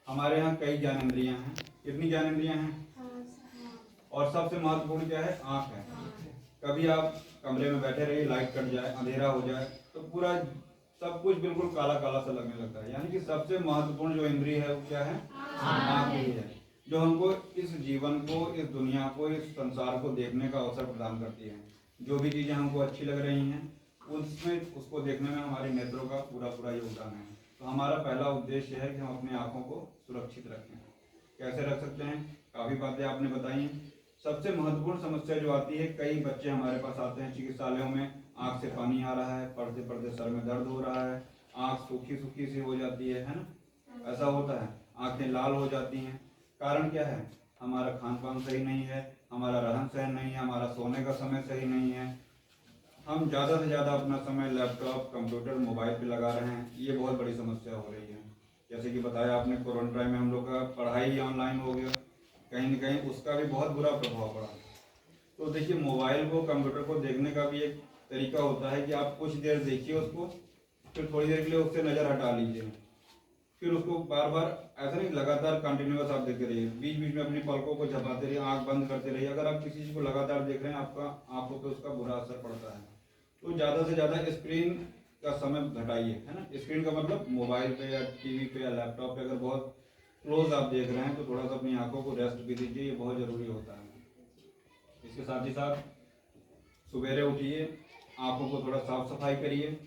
हमारे यहाँ कई ज्ञानेंद्रियाँ हैं। कितनी ज्ञानेंद्रियाँ हैं? और सबसे महत्वपूर्ण क्या है? आँख है। कभी आप कमरे में बैठे रहिए, लाइट कट जाए, अंधेरा हो जाए तो पूरा सब कुछ बिल्कुल काला काला सा लगने लगता है। यानी कि सबसे महत्वपूर्ण जो इंद्रिय है वो क्या है? आँख ही है, जो हमको इस जीवन को, इस दुनिया को, इस संसार को देखने का अवसर प्रदान करती है। जो भी चीज़ें हमको अच्छी लग रही हैं उसमें उसको देखने में हमारे नेत्रों का पूरा पूरा योगदान है। तो हमारा पहला उद्देश्य है कि हम अपनी आँखों को सुरक्षित रखें। कैसे रख सकते हैं? काफ़ी बातें आपने बताई हैं। सबसे महत्वपूर्ण समस्या जो आती है, कई बच्चे हमारे पास आते हैं चिकित्सालयों में, आँख से पानी आ रहा है, पढ़ते पढ़ते सर में दर्द हो रहा है, आँख सूखी सूखी सी हो जाती है ना? ऐसा होता है, आँखें लाल हो जाती हैं। कारण क्या है? हमारा खान पान सही नहीं है, हमारा रहन सहन नहीं है, हमारा सोने का समय सही नहीं है। हम ज़्यादा से ज़्यादा अपना समय लैपटॉप, कंप्यूटर, मोबाइल पे लगा रहे हैं। ये बहुत बड़ी समस्या हो रही है। जैसे कि बताया आपने, कोरोना टाइम में हम लोग का पढ़ाई ही ऑनलाइन हो गया, कहीं न कहीं उसका भी बहुत बुरा प्रभाव पड़ा। तो देखिए, मोबाइल को, कंप्यूटर को देखने का भी एक तरीका होता है कि आप कुछ देर देखिए उसको, फिर थोड़ी देर के लिए उससे नज़र हटा लीजिए, फिर उसको बार बार, ऐसा नहीं लगातार कंटिन्यूअस आप देखते रहिए, बीच बीच में अपनी पलकों को झपकाते रहिए, आंख बंद करते रहिए। अगर आप किसी चीज़ को लगातार देख रहे हैं, आपका आंखों पे उसका बुरा असर पड़ता है। तो ज़्यादा से ज़्यादा स्क्रीन का समय घटाइए, है ना? स्क्रीन का मतलब मोबाइल पे या टीवी पे या लैपटॉप पे अगर बहुत क्लोज आप देख रहे हैं तो थोड़ा सा अपनी आंखों को रेस्ट भी दीजिए, ये बहुत ज़रूरी होता है। इसके साथ ही साथ सवेरे उठिए, आंखों को थोड़ा साफ सफाई करिए।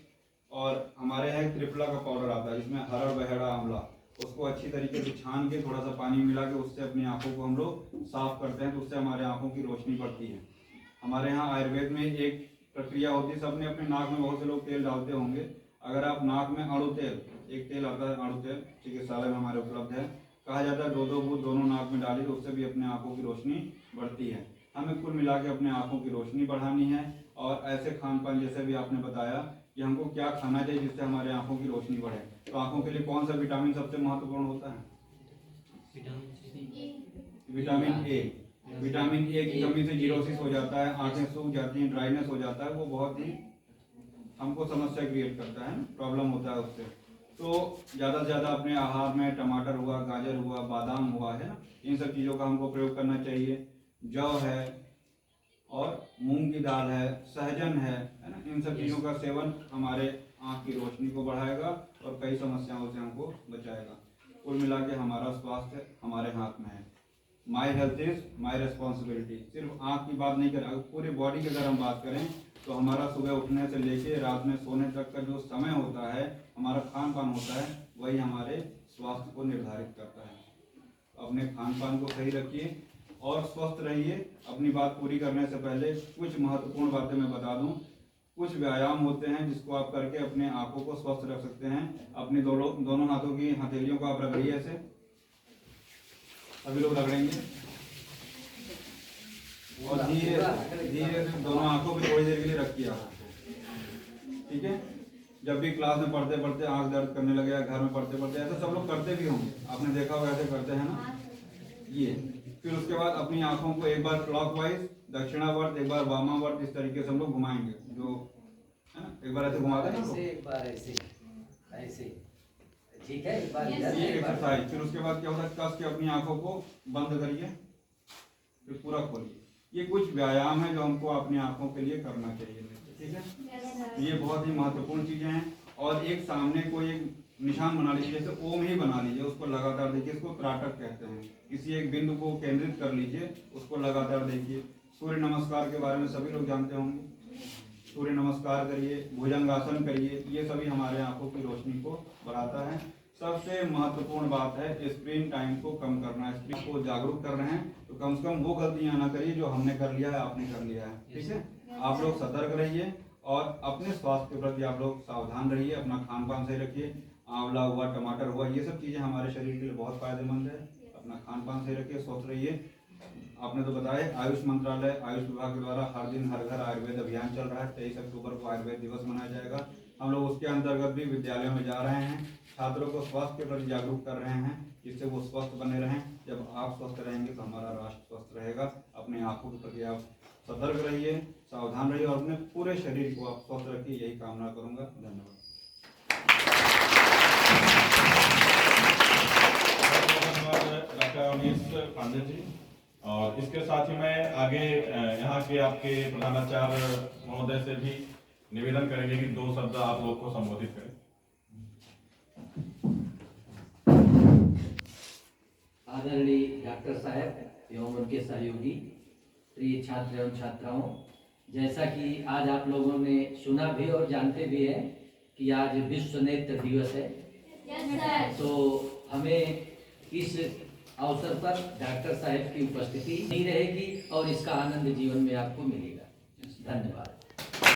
और हमारे यहाँ एक त्रिफला का पाउडर आता है जिसमें हरा, बहेड़ा, आंवला, उसको अच्छी तरीके से छान के थोड़ा सा पानी मिला के उससे अपनी आंखों को हम लोग साफ करते हैं, तो उससे हमारे आंखों की रोशनी बढ़ती है। हमारे यहाँ आयुर्वेद में एक प्रक्रिया होती है, सबने अपने नाक में, बहुत से लोग तेल डालते होंगे। अगर आप नाक में अणु तेल, एक तेल आता है अणु तेल, चिकित्सालय में हमारे उपलब्ध है, कहा जाता है 2-2 बूंद दोनों नाक में डालिए, तो उससे भी अपने आंखों की रोशनी बढ़ती है। हमें कुल मिला के अपने आंखों की रोशनी बढ़ानी है। और ऐसे खान पान, जैसे भी आपने बताया कि हमको क्या खाना चाहिए जिससे हमारे आंखों की रोशनी बढ़े, तो आंखों के लिए कौन सा विटामिन सबसे महत्वपूर्ण होता है? Vitamin A. विटामिन ए की कमी से जीरोसिस हो जाता है, आंखें सूख जाती हैं, ड्राइनेस हो जाता है, वो बहुत ही हमको समस्या क्रिएट करता है, प्रॉब्लम होता है उससे। तो ज़्यादा से ज़्यादा अपने आहार में टमाटर हुआ, गाजर हुआ, बादाम हुआ, है ना, इन सब चीज़ों का हमको प्रयोग करना चाहिए। जौ है और मूंग की दाल है, सहजन है ना, इन सब चीज़ों का सेवन हमारे आँख की रोशनी को बढ़ाएगा और कई समस्याओं से हमको बचाएगा। कुल मिला के हमारा स्वास्थ्य हमारे हाथ में है। My health is my responsibility. सिर्फ आँख की बात नहीं करें, पूरी बॉडी की अगर हम बात करें तो हमारा सुबह उठने से लेके रात में सोने तक का जो समय होता है, हमारा खान पान होता है, वही हमारे स्वास्थ्य को निर्धारित करता है। अपने खान पान को सही रखिए और स्वस्थ रहिए। अपनी बात पूरी करने से पहले कुछ महत्वपूर्ण बातें मैं बता दूं। कुछ व्यायाम होते हैं जिसको आप करके अपने आंखों को स्वस्थ रख सकते हैं। अपने दोनों हाथों की हथेलियों को आप रगड़िए ऐसे, सभी लोग रगड़ेंगे और धीरे धीरे से दोनों आंखों पे थोड़ी देर के लिए रखिए आप, ठीक है? जब भी क्लास में पढ़ते पढ़ते आंख दर्द करने लगे या घर में पढ़ते पढ़ते, ऐसा सब लोग करते भी होंगे, आपने देखा होगा ऐसे करते हैं ना ये। फिर उसके बाद अपनी आंखों को एक बार क्लॉकवाइज, दक्षिणावर्त, एक बार वामावर्त, इस तरीके से हम लोग घुमाएंगे, जो है ना, एक बार ऐसे घुमाते हैं, एक बार ऐसे ऐसे, ठीक है, एक बार ये एक्सरसाइज। फिर उसके बाद क्या होता है, कस के अपनी आंखों को बंद करिए, फिर पूरा खोलिए। ये कुछ व्यायाम है जो हमको अपनी आंखों के लिए करना चाहिए, ठीक है? ये बहुत ही महत्वपूर्ण चीजें हैं। और एक सामने को एक निशान बना लीजिए, जैसे ओम ही बना लीजिए, उसको लगातार देखिए, इसको त्राटक कहते हैं। किसी एक बिंदु को केंद्रित कर लीजिए, उसको लगातार देखिए। सूर्य नमस्कार के बारे में सभी लोग जानते होंगे, सूर्य नमस्कार करिए, भुजंगासन करिए, ये सभी हमारे आंखों की रोशनी को बढ़ाता है। सबसे महत्वपूर्ण बात है स्क्रीन टाइम को कम करना। स्क्रीन को जागरूक कर रहे हैं तो कम से कम वो गलतियां ना करिए जो हमने कर लिया है, आपने कर लिया है, ठीक है? आप लोग सतर्क रहिए और अपने स्वास्थ्य के प्रति आप लोग सावधान रहिए। अपना खान पान सही रखिए, आंवला हुआ, टमाटर हुआ, ये सब चीज़ें हमारे शरीर के लिए बहुत फायदेमंद है। अपना खान पान सही रखिए, स्वस्थ रहिए। आपने तो बताया, आयुष मंत्रालय, आयुष विभाग के द्वारा हर दिन हर घर आयुर्वेद अभियान चल रहा है। 23 अक्टूबर को आयुर्वेद दिवस मनाया जाएगा। हम लोग उसके अंतर्गत भी विद्यालयों में जा रहे हैं, छात्रों को स्वास्थ्य के प्रति जागरूक कर रहे हैं, जिससे वो स्वस्थ बने रहें। जब आप स्वस्थ रहेंगे तो हमारा राष्ट्र स्वस्थ रहेगा। अपने आंखों के प्रति आप सतर्क रहिए, सावधान रहिए और अपने पूरे शरीर को आप स्वस्थ रखिए, यही कामना करूंगा। धन्यवाद। पांडे जी। और इसके साथ ही मैं आगे यहाँ के आपके प्रधानाचार्य महोदय से भी निवेदन करेंगे कि 2 शब्द आप लोग को संबोधित करें। आदरणीय डॉक्टर साहब एवं उनके सहयोगी, प्रिय छात्र एवं छात्राओं, जैसा कि आज आप लोगों ने सुना भी और जानते भी हैं कि आज विश्व नेत्र दिवस है। तो हमें इस अवसर पर डॉक्टर साहब की उपस्थिति नहीं रहेगी और इसका आनंद जीवन में आपको मिलेगा। धन्यवाद।